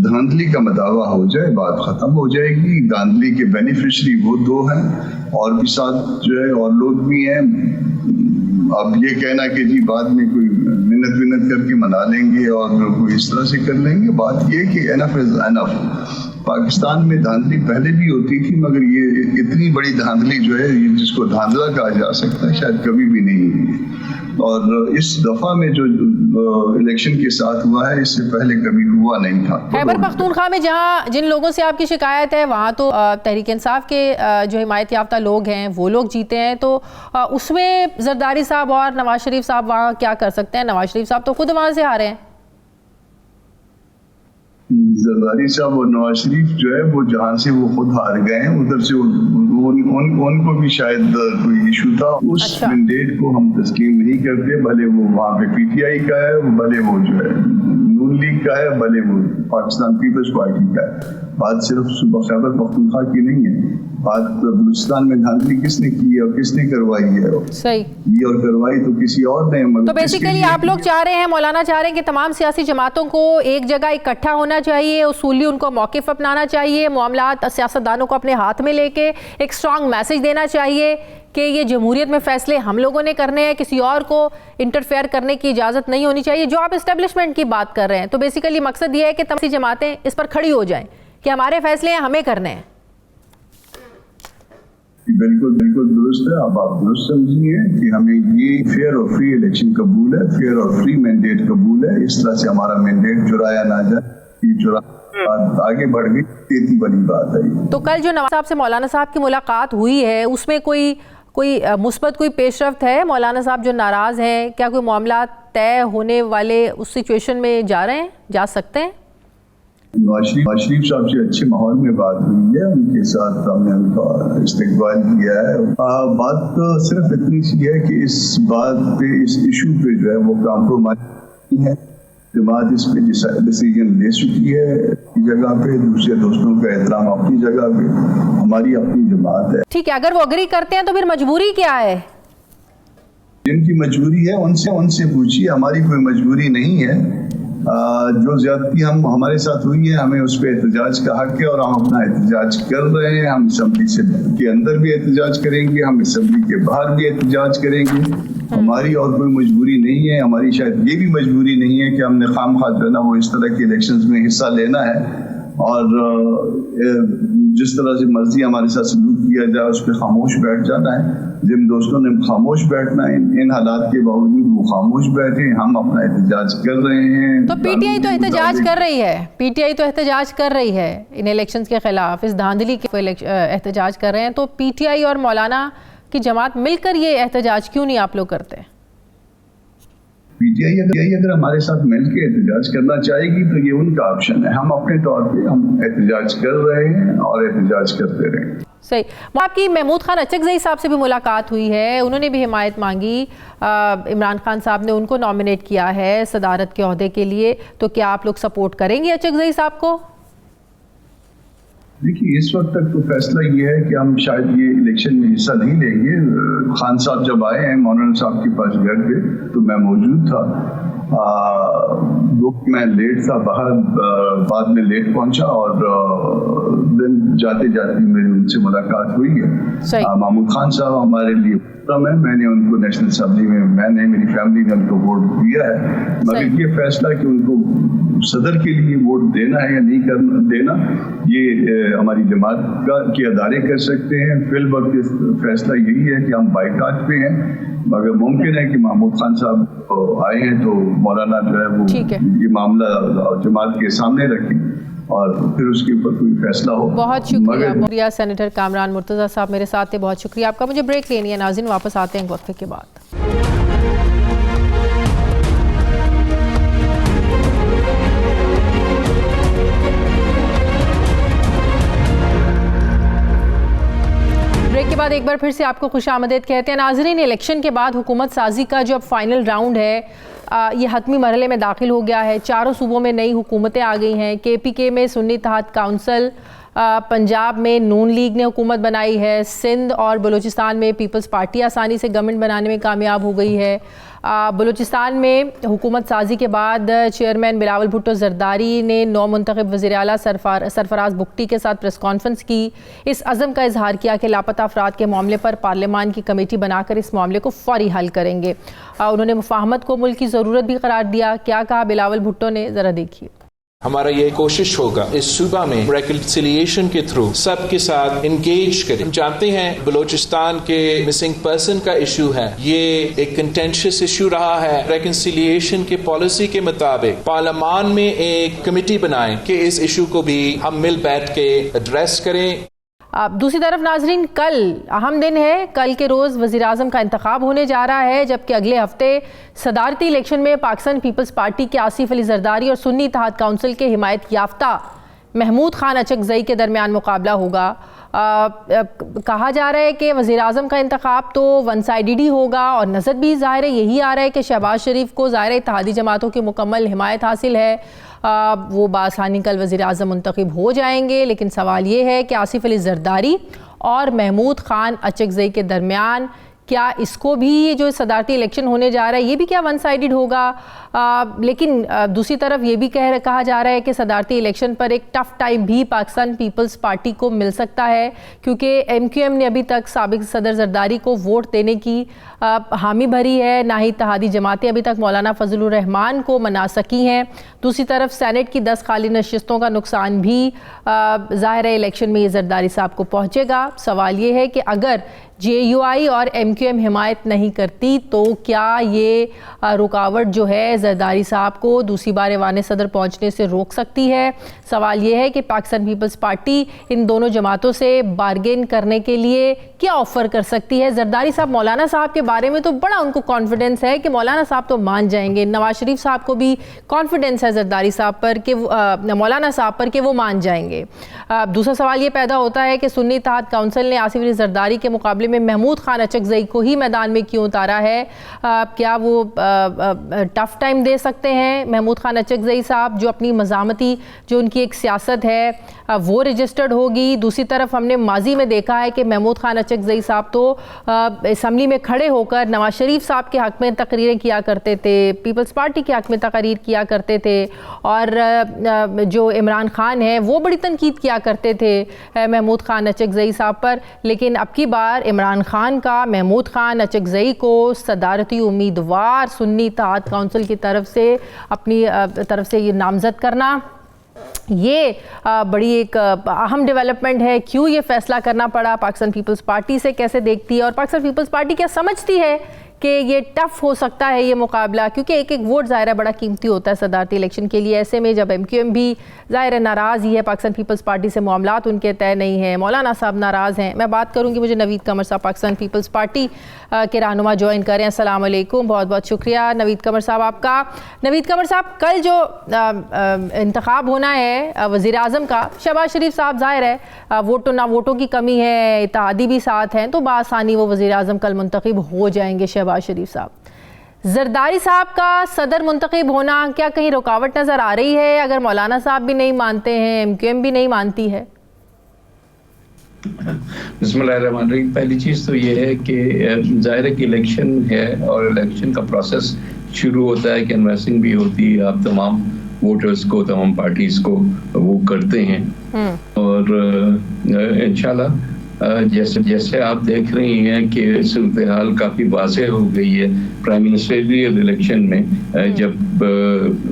धांधली का मदावा हो जाए, बात खत्म हो जाएगी। धांधली के बेनिफिशरी वो दो हैं, और भी साथ जो है और लोग भी हैं। अब ये कहना कि जी बाद में कोई मिन्नत करके मना लेंगे और कोई इस तरह से कर लेंगे, बात ये कि एनफ इज एनफ। पाकिस्तान में धांधली पहले भी होती थी, मगर ये इतनी बड़ी धांधली जो है, जिसको धांधला कहा जा सकता है, शायद कभी भी नहीं हुई। और इस दफा में जो इलेक्शन के साथ हुआ है, इससे पहले कभी हुआ नहीं था। खैबर पख्तूनख्वा में जहां जिन लोगों से आपकी शिकायत है, वहां तो तहरीक इंसाफ के जो हिमायत याफ्ता लोग हैं वो लोग जीते हैं, तो उसमें जरदारी साहब और नवाज शरीफ साहब वहाँ क्या कर सकते हैं? नवाज शरीफ साहब तो खुद वहाँ से हारे हैं। जरदारी साहब और नवाज शरीफ जो है वो जहाँ से वो खुद हार गए हैं, उधर से उनको भी शायद कोई इशू था। उस मैंडेट को हम तस्लीम नहीं करते, भले वो वहाँ पे PTI का है, भले वो जो है नून लीग का है, भले वो पाकिस्तान पीपल्स पार्टी का है। बात सिर्फ खैबर पख्तूनख्वा की नहीं है, बात बलूचिस्तान में धांधली किसने की है और किसने करवाई है। सही, ये और करवाई तो किसी और ने। तो बेसिकली आप लोग चाह रहे हैं, मौलाना चाह रहे हैं कि तमाम सियासी जमातों को एक जगह इकट्ठा होना चाहिए, उसूली उनको मौक़िफ़ अपनाना चाहिए, मामलात सियासतदानों को अपने हाथ में लेके एक स्ट्रॉन्ग मैसेज देना चाहिए कि ये जमहूरियत में फ़ैसले हम लोगों ने करने हैं, किसी और को इंटरफेयर करने की इजाज़त नहीं होनी चाहिए। जो आप इस्टेब्लिशमेंट की बात कर रहे हैं, तो बेसिकली मकसद ये है कि तमाम जमातें इस पर खड़ी हो जाएं कि हमारे फैसले हमें करने हैं। बिल्कुल बिल्कुल दुरुस्त है। अब आप दुरुस्त समझिए कि हमें ये फेयर और फ्री इलेक्शन कबूल है, फेयर और फ्री मैंडेट कबूल है। इस तरह से हमारा मैंडेट चुराया ना जाए, ये चुरा आगे बढ़ गई, तेजी वाली बात है। तो कल जो नवाज साहब से मौलाना साहब की मुलाकात हुई है उसमें कोई मुस्बत कोई पेशरफ्त है? मौलाना साहब जो नाराज़ हैं, क्या कोई मामला तय होने वाले उस सिचुएशन में जा रहे हैं, जा सकते हैं? नवाज शरीफ साहब से अच्छे माहौल में बात हुई है, उनके साथ हमने उनका इस्तकबाल किया है। बात तो सिर्फ इतनी सी है कि इस बात पे, इस इशू पे जो है वो कॉम्प्रोमाइज है। जमात इस पे डिसीजन ले चुकी है अपनी जगह पे, दूसरे दोस्तों का एहतराम अपनी जगह पे, हमारी अपनी जमात है। ठीक है, अगर वो अग्री करते हैं तो फिर मजबूरी क्या है? जिनकी मजबूरी है उनसे पूछिए, हमारी कोई मजबूरी नहीं है। जो ज्यादती हमारे साथ हुई है, हमें उस पर एहतजाज का हक है और हम अपना एहतजाज कर रहे हैं। हम असम्बली के अंदर भी एहतजाज करेंगे, हम असम्बली के बाहर भी एहतजाज करेंगे। हमारी और कोई मजबूरी नहीं है। हमारी शायद ये भी मजबूरी नहीं है कि हमने खामखा जो है ना वो इस तरह के इलेक्शंस में हिस्सा लेना है और जिस तरह से मर्जी हमारे साथ सलूक किया जाए उस पर खामोश बैठ जाना है। जिन दोस्तों ने खामोश बैठना है, इन हालात के बावजूद वो खामोश बैठे, हम अपना एहतजाज कर रहे हैं। तो पीटीआई तो एहतजाज कर रही है, पीटीआई तो एहतजाज कर रही है इन इलेक्शंस के खिलाफ, इस धांधली के एहतजाज कर रहे हैं। तो पीटीआई और मौलाना की जमात मिलकर ये एहतजाज क्यों नहीं आप लोग करते? पीटीआई अगर हमारे साथ मिलकर एहतजाज करना चाहेगी तो ये उनका ऑप्शन है। हम अपने तौर पे हम एहतजाज कर रहे हैं और एहतजाज करते रहेंगे। सही। आपकी महमूद खान अचकज़ई साहब से भी मुलाकात हुई है, उन्होंने भी हिमायत मांगी, इमरान खान साहब ने उनको नॉमिनेट किया है सदारत के ओहदे के लिए, तो क्या आप लोग सपोर्ट करेंगे अचकज़ई साहब को? देखिए, इस वक्त तक तो फैसला ये है कि हम शायद ये इलेक्शन में हिस्सा नहीं लेंगे। खान साहब जब आए हैं मौलाना साहब के पास घर पे तो मैं मौजूद था। मैं लेट था बाहर, बाद में लेट पहुंचा और दिन जाते जाते मेरी उनसे मुलाकात हुई है। महमूद खान साहब हमारे लिए है, मैंने उनको नेशनल असेंबली में, मैंने, मेरी फैमिली ने उनको वोट दिया है। मगर ये फैसला कि उनको सदर के लिए वोट देना है या नहीं देना, ये हमारी जमात के अदारे कर सकते हैं। फिल वक्त फैसला यही है कि हम बाइकाट पे हैं, मगर मुमकिन है कि महमूद खान साहब आए हैं तो मौलाना जो है वो ये मामला जमात के सामने रखें और फिर उसके ऊपर कोई फैसला हो। बहुत शुक्रिया सेनेटर कामरान मुर्तज़ा साहब मेरे साथ थे, बहुत शुक्रिया आपका। मुझे ब्रेक लेनी है नाज़रीन, वापस आते हैं वक्फे के बाद। ब्रेक के बाद एक बार फिर से आपको खुशामदीद कहते हैं नाज़रीन। इलेक्शन के बाद हुकूमत साजी का जो अब फाइनल राउंड है ये हतमी मरहले में दाखिल हो गया है। चारों सूबों में नई हुकूमतें आ गई हैं। KPK में सुन्नी इत्तेहाद काउंसिल, पंजाब में नून लीग ने हुकूमत बनाई है, सिंध और बलूचिस्तान में पीपल्स पार्टी आसानी से गवर्नमेंट बनाने में कामयाब हो गई है। बलूचिस्तान में हुकूमत साजी के बाद चेयरमैन बिलावल भुट्टो जरदारी ने नौ मुंतखब वज़ीर आला सरफराज बुगटी के साथ प्रेस कॉन्फ्रेंस की। इस अज़म का इजहार किया कि लापता अफराद के मामले पर पार्लियामान की कमेटी बनाकर इस मामले को फौरी हल करेंगे। उन्होंने मुफाहमत को मुल्क की ज़रूरत भी करार दिया। क्या कहा बिलावल भुट्टो ने, ज़रा देखिए। हमारा ये कोशिश होगा इस सूबा में रेकन्सिलिएशन के थ्रू सबके साथ इंगेज करें। हम जानते हैं बलोचिस्तान के मिसिंग पर्सन का इशू है, ये एक कंटेंशियस इशू रहा है। रेकन्सिलिएशन के पॉलिसी के मुताबिक पार्लियामान में एक कमेटी बनाएं कि इस इशू को भी हम मिल बैठ के एड्रेस करें। दूसरी तरफ नाजरीन, कल अहम दिन है। कल के रोज़ वज़ीर आज़म का इंतखाब होने जा रहा है, जबकि अगले हफ्ते सदारती इलेक्शन में पाकिस्तान पीपल्स पार्टी के आसिफ अली जरदारी और सुन्नी इत्तेहाद काउंसिल के हिमायत याफ्ता महमूद खान अचकज़ई के दरमियान मुकाबला होगा। कहा जा रहा है कि वज़ीर आज़म का इंतखाब तो वन साइडेड ही होगा और नज़र भी ज़ाहिर है यही आ रहा है कि शहबाज शरीफ को ज़ाहिर इत्तेहादी जमातों की मुकम्मल हिमायत हासिल है, वो बासानी कल वज़ीर आज़म मुंतखब हो जाएंगे। लेकिन सवाल ये है कि आसिफ अली जरदारी और महमूद खान अचकज़ई के दरमियान क्या इसको भी जो सदारती इलेक्शन होने जा रहा है ये भी क्या वन साइडेड होगा? लेकिन दूसरी तरफ ये भी कहा जा रहा है कि सदारती इलेक्शन पर एक टफ टाइम भी पाकिस्तान पीपल्स पार्टी को मिल सकता है, क्योंकि MQM ने अभी तक साबिक सदर जरदारी को वोट देने की हामी भरी है, ना ही इत्तेहादी जमातें अभी तक मौलाना फजलुर रहमान को मना सकी हैं। दूसरी तरफ सेनेट की 10 खाली नशिस्तों का नुकसान भी ज़ाहिर है इलेक्शन में ये जरदारी साहब को पहुँचेगा। सवाल ये है कि अगर JUI और MQM हिमायत नहीं करती तो क्या ये रुकावट जो है जरदारी साहब को दूसरी बार ऐवान सदर पहुंचने से रोक सकती है? सवाल ये है कि पाकिस्तान पीपल्स पार्टी इन दोनों जमातों से बार्गेन करने के लिए क्या ऑफ़र कर सकती है? जरदारी साहब मौलाना साहब के बारे में तो बड़ा उनको कॉन्फिडेंस है कि मौलाना साहब तो मान जाएंगे, नवाज शरीफ साहब को भी कॉन्फिडेंस है जरदारी साहब पर कि मौलाना साहब पर कि वो मान जाएंगे। दूसरा सवाल ये पैदा होता है कि सुन्नी इत्तेहाद काउंसिल ने आसिफ अली जरदारी के मुकाबले में महमूद खान अचकजई को ही मैदान में क्यों उतारा है? क्या वो टफ टाइम दे सकते हैं महमूद खान अचकजई साहब, जो अपनी मज़ामती जो उनकी एक सियासत है वो रजिस्टर्ड होगी? दूसरी तरफ हमने माजी में देखा है कि महमूद खान अचकजई साहब तो असम्बली में खड़े होकर नवाज शरीफ साहब के हक़ में तकरीरें किया करते थे, पीपल्स पार्टी के हक़ में तकरीर किया करते थे, और जो इमरान खान है वो बड़ी तनकीद किया करते थे महमूद खान अचकजई साहब पर। लेकिन अब की बार इमरान खान का महमूद खान अचकजई को सदारती उम्मीदवार सुन्नी इत्तेहाद काउंसिल की तरफ से अपनी तरफ से ये नामजद करना, ये बड़ी एक अहम डेवलपमेंट है। क्यों ये फैसला करना पड़ा? पाकिस्तान पीपल्स पार्टी से कैसे देखती है, और पाकिस्तान पीपल्स पार्टी क्या समझती है कि ये टफ हो सकता है ये मुकाबला? क्योंकि एक एक वोट ज़ाहिर है बड़ा कीमती होता है सदारती इलेक्शन के लिए। ऐसे में जब MQM भी ज़ाहिर है नाराज़ ही है, पाकिस्तान पीपल्स पार्टी से मामलात उनके तय नहीं हैं, मौलाना साहब नाराज़ हैं। मैं बात करूँगी, मुझे नवीद कमर साहब पाकिस्तान पीपल्स पार्टी के रहनुमा ज्वाइन करें। अस्सलाम वालेकुम, बहुत बहुत शुक्रिया नवीद कमर साहब आपका। नवीद कमर साहब, कल जो इंतखाब होना है वज़ीर आज़म का, शहबाज शरीफ साहब ज़ाहिर है वोटों की कमी है, इत्तेहादी भी साथ हैं, तो बासानी वो वज़ीर आज़म कल मुंतखब हो जाएंगे शहबाज शरीफ साहब। जरदारी साहब का सदर मुंतखब होना क्या कहीं रुकावट नज़र आ रही है, अगर मौलाना साहब भी नहीं मानते हैं, MQM भी नहीं मानती है? बिस्मिल्लाहिर्रहमानिर्रहीम। पहली चीज़ तो ये है कि ज़ाहिर है कि इलेक्शन है और इलेक्शन का प्रोसेस शुरू होता है, कैनवैसिंग भी होती है, आप तमाम वोटर्स को, तमाम पार्टीज़ को वो करते हैं, और इंशाल्लाह जैसे आप देख रही हैं कि सूरत हाल काफ़ी वाज़ेह हो गई है प्राइम मिनिस्टरियल इलेक्शन में, जब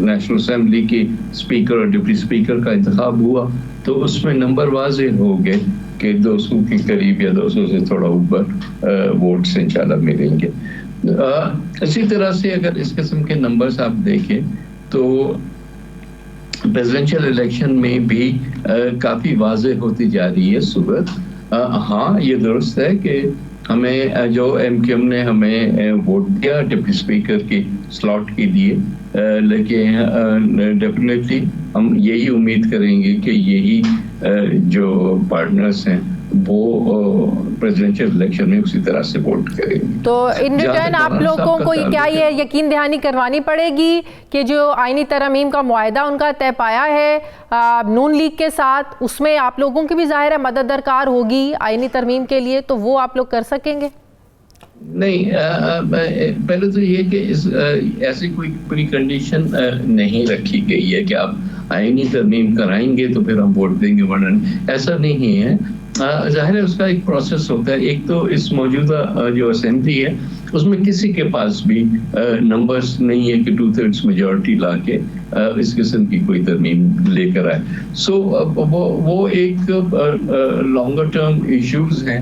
नेशनल असेंबली की स्पीकर और डिप्टी स्पीकर का इंतखाब हुआ तो उसमें नंबर वाज़ेह हो गए कि 200 के करीब या 200 से थोड़ा ऊपर वोट्स इंशाल्लाह मिलेंगे। इसी तरह से अगर इस किस्म के नंबर्स आप देखें तो प्रेसिडेंशियल इलेक्शन में भी काफ़ी वाज़ेह होती जा रही है सूरत। हाँ, ये दुरुस्त है कि हमें जो MQM ने हमें वोट दिया डिप्टी स्पीकर की स्लॉट के लिए, लेकिन डेफिनेटली हम यही उम्मीद करेंगे कि यही जो पार्टनर्स हैं वो प्रेसिडेंशियल इलेक्शन में उसी तरह से वोट करेंगे। तो इन रिटर्न आप लोगों को क्या ये यकीन दहानी करवानी पड़ेगी कि जो आईनी तरमीम का मुआहदा उनका तय पाया है नून लीग के साथ, उसमें आप लोगों की भी ज़ाहिर है मदद दरकार होगी आईनी तरमीम के लिए, तो वो आप लोग कर सकेंगे? नहीं, पहले तो ये कि ऐसी कोई प्री कंडीशन नहीं रखी गई है कि आप आईनी तरमीम कराएंगे तो फिर हम वोट देंगे, वरना ऐसा नहीं है। जाहिर है उसका एक प्रोसेस होता है। एक तो इस मौजूदा जो असेंबली है उसमें किसी के पास भी नंबर्स नहीं है कि 2/3 मेजॉरिटी लाके इस किस्म की कोई तरमीम लेकर आए। सो वो एक लॉन्गर टर्म इश्यूज हैं,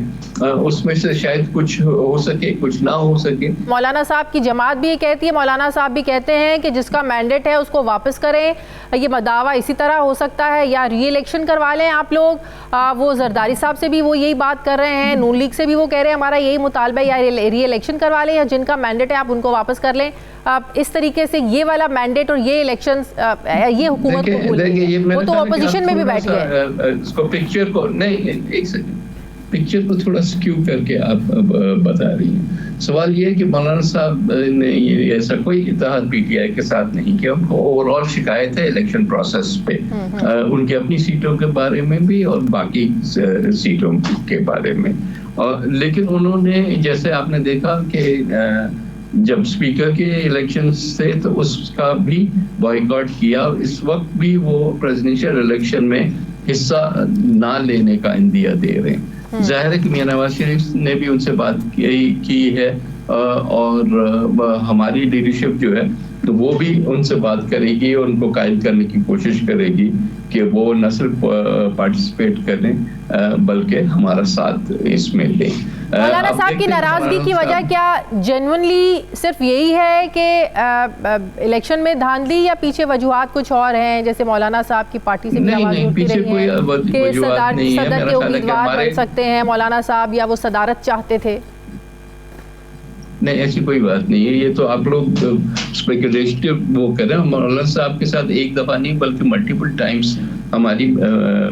उसमें से शायद कुछ हो सके, कुछ ना हो सके। मौलाना साहब की जमात भी ये कहती है, मौलाना साहब भी कहते हैं कि जिसका मैंडेट है उसको वापस करें। ये दावा इसी तरह हो सकता है या री इलेक्शन करवा लें आप लोग। वो जरदारी साहब से भी वो यही बात कर रहे हैं, नून लीग से भी वो कह रहे हैं हमारा यही मुतालबा है, या री इलेक्शन करवा लें या जिनका मैंडेट है आप उनको वापस कर लें। इस तरीके से ये वाला मैंडेट और ये इलेक्शंस ये हुकूमत को भूल गई, वो तो ऑपोजिशन में भी बैठ गए। इसको पिक्चर को नहीं, एक सेकंड, पिक्चर को थोड़ा स्क्यू करके आप बता रही हैं। सवाल ये है कि मौलाना साहब ने ऐसा कोई इत्तेहाद PTI के साथ नहीं किया। उनको ओवरऑल शिकायत है इलेक्शन प्रोसेस पे, उनकी अपनी सीटों के बारे में भी और बाकी सीटों के बारे में। और लेकिन उन्होंने, जैसे आपने देखा कि जब स्पीकर के इलेक्शंस थे तो उसका भी बॉयकॉट किया। इस वक्त भी वो प्रेसिडेंशियल इलेक्शन में हिस्सा ना लेने का इंदिया दे रहे हैं। जाहिर है कि मियां नवाज शरीफ ने भी उनसे बात की है और हमारी लीडरशिप जो है तो वो भी उनसे बात करेगी और उनको कायल करने की कोशिश करेगी कि वो न सिर्फ पार्टिसिपेट करें बल्कि हमारा साथ इसमें लें। मौलाना साहब की नाराजगी की वजह क्या जेन्युइनली सिर्फ यही है कि इलेक्शन में धांधली, या पीछे वजूहात कुछ और हैं, जैसे मौलाना साहब की पार्टी से भी आवाज उठती रही है कि सदर के उम्मीदवार बन सकते हैं मौलाना साहब, या वो सदारत चाहते थे? नहीं, ऐसी कोई बात नहीं है। ये तो आप लोग स्पेकुलेटिव वो कर रहे हैं। मौलाना साहब के साथ एक दफा नहीं बल्कि मल्टीपल टाइम्स हमारी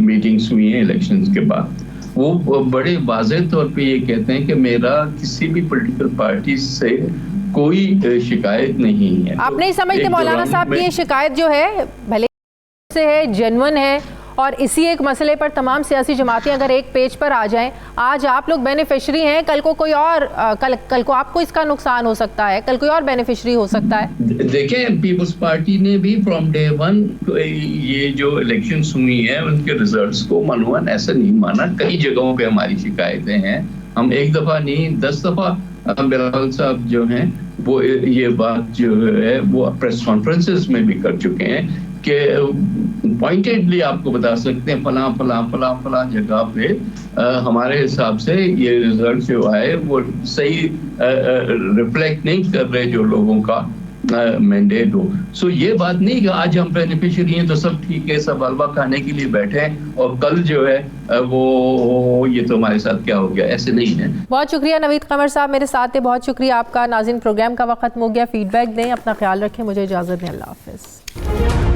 मीटिंग्स हुई हैं इलेक्शंस के बाद। वो बड़े वाज़ेह तौर पे ये कहते हैं कि मेरा किसी भी पॉलिटिकल पार्टी से कोई शिकायत नहीं है। आप नहीं समझते मौलाना साहब की ये शिकायत जो है भले से है, जेन्युइन है, और इसी एक मसले पर तमाम सियासी जमातें अगर एक पेज पर आ जाएं, आज आप लोग बेनिफिशरी हैं, कल को कोई और कल को आपको इसका नुकसान हो सकता है, कल कोई और बेनिफिशरी हो सकता है। देखें, पीपल्स पार्टी ने भी फ्रॉम डे वन ये जो इलेक्शंस हुई हैं उनके रिजल्ट्स को मनवन ऐसा नहीं माना। कई जगहों पे हमारी शिकायतें हैं, हम एक दफा नहीं 10 दफा बिलावल साहब जो हैं वो ये बात जो है वो प्रेस कॉन्फ्रेंसेस में भी कर चुके हैं कि पॉइंटेडली आपको बता सकते हैं फला जगह पे हमारे हिसाब से ये रिजल्ट जो आए वो सही रिफ्लेक्ट नहीं कर रहे जो लोगों का मैंडेट हो। सो ये बात नहीं कि आज हम बेनिफिशियरी हैं तो सब ठीक है, सब हलवा खाने के लिए बैठे हैं और कल जो है वो ये तो हमारे साथ क्या हो गया, ऐसे नहीं है। बहुत शुक्रिया नवीद कमर साहब मेरे साथ थे, बहुत शुक्रिया आपका। नाज़रीन, प्रोग्राम का वक्त खत्म हो गया, फीडबैक दें, अपना ख्याल रखें, मुझे इजाज़त दें, अल्लाह हाफ़िज़।